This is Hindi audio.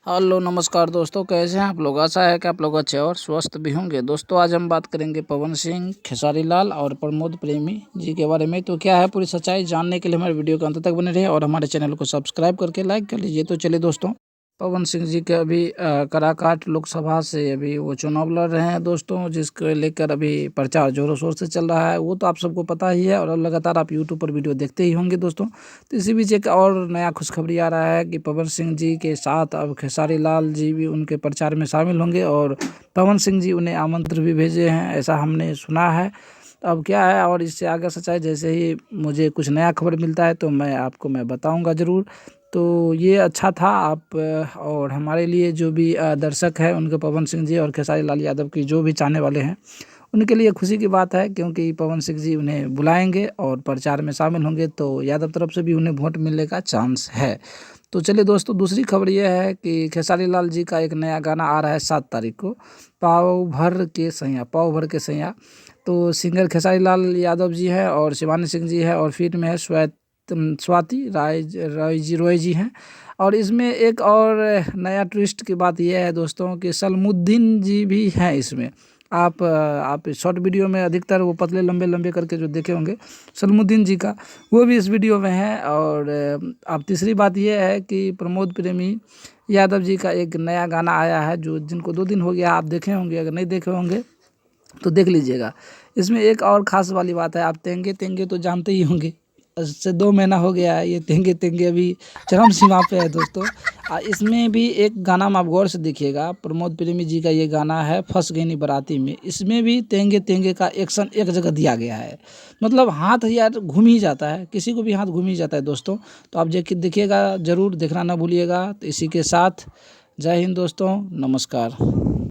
हेलो नमस्कार दोस्तों, कैसे हैं आप लोग। आशा है कि आप लोग अच्छे और स्वस्थ भी होंगे। दोस्तों आज हम बात करेंगे पवन सिंह, खेसारी लाल और प्रमोद प्रेमी जी के बारे में। तो क्या है पूरी सच्चाई जानने के लिए हमारे वीडियो के अंत तक बने रहे और हमारे चैनल को सब्सक्राइब करके लाइक कर लीजिए। तो चलिए दोस्तों, पवन सिंह जी के अभी काराकाट लोकसभा से अभी वो चुनाव लड़ रहे हैं दोस्तों, जिसको लेकर अभी प्रचार जोरों शोर से चल रहा है। वो तो आप सबको पता ही है और लगातार आप यूट्यूब पर वीडियो देखते ही होंगे दोस्तों। तो इसी बीच एक और नया खुशखबरी आ रहा है कि पवन सिंह जी के साथ अब खेसारी लाल जी भी उनके प्रचार में शामिल होंगे और पवन सिंह जी उन्हें आमंत्रण भी भेजे हैं, ऐसा हमने सुना है। अब क्या है और इससे आगे सच्चाई, जैसे ही मुझे कुछ नया खबर मिलता है तो मैं बताऊंगा ज़रूर। तो ये अच्छा था आप और हमारे लिए जो भी दर्शक है उनके, पवन सिंह जी और खेसारी लाल यादव की जो भी चाहने वाले हैं, उनके लिए खुशी की बात है, क्योंकि पवन सिंह जी उन्हें बुलाएंगे और प्रचार में शामिल होंगे तो यादव तरफ से भी उन्हें वोट मिलने का चांस है। तो चलिए दोस्तों, दूसरी खबर यह है कि खेसारी लाल जी का एक नया गाना आ रहा है 7 तारीख को, पाव भर के सैया। तो सिंगर खेसारी लाल यादव जी है और शिवानी सिंह जी है और फीट में है स्वाति रॉय जी हैं। और इसमें एक और नया ट्विस्ट की बात यह है दोस्तों कि सलमुद्दीन जी भी हैं इसमें। आप शॉर्ट वीडियो में अधिकतर वो पतले लंबे लंबे करके जो देखे होंगे सलमुद्दीन जी का, वो भी इस वीडियो में है। और अब तीसरी बात यह है कि प्रमोद प्रेमी यादव जी का एक नया गाना आया है, जो जिनको 2 दिन हो गया, आप देखे होंगे, अगर नहीं देखे होंगे तो देख लीजिएगा। इसमें एक और ख़ास वाली बात है, आप तेंगे तेंगे तो जानते ही होंगे, इससे 2 महीना हो गया है, ये तेंगे तेंगे अभी चरम सीमा पे है दोस्तों। इसमें भी एक गाना में आप गौर से देखिएगा, प्रमोद प्रेमी जी का ये गाना है फंस गई नी बराती में। इसमें भी तेंगे तेंगे का एक्शन एक जगह दिया गया है, मतलब हाथ यार घूम ही जाता है, किसी को भी हाथ घूम ही जाता है दोस्तों। तो आप देखिएगा, ज़रूर देखना ना भूलिएगा। तो इसी के साथ जय हिंद दोस्तों, नमस्कार।